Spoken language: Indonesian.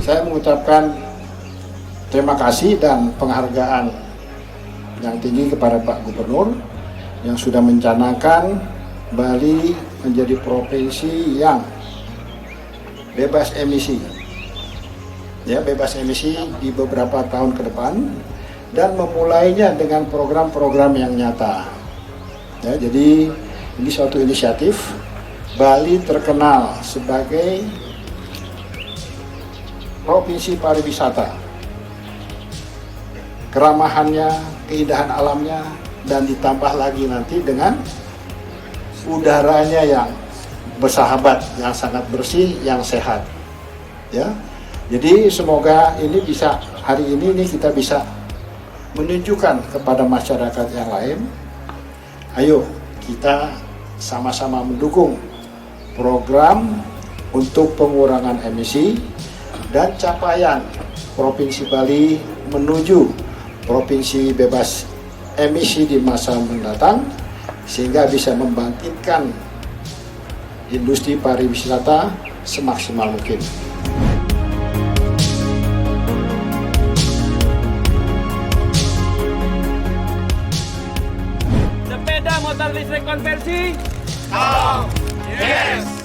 Saya mengucapkan terima kasih dan penghargaan yang tinggi kepada Pak Gubernur yang sudah mencanangkan Bali menjadi provinsi yang bebas emisi. Ya, bebas emisi di beberapa tahun ke depan dan memulainya dengan program-program yang nyata. Ya, jadi ini suatu inisiatif. Bali terkenal sebagai provinsi pariwisata. Keramahannya, keindahan alamnya, dan ditambah lagi nanti dengan udaranya yang bersahabat, yang sangat bersih, yang sehat. Ya, jadi semoga ini bisa hari ini kita bisa menunjukkan kepada masyarakat yang lain. Ayo kita sama-sama mendukung program untuk pengurangan emisi dan capaian Provinsi Bali menuju provinsi bebas emisi di masa mendatang, sehingga bisa membangkitkan industri pariwisata semaksimal mungkin. Sepeda motor listrik konversi? Oh, yes!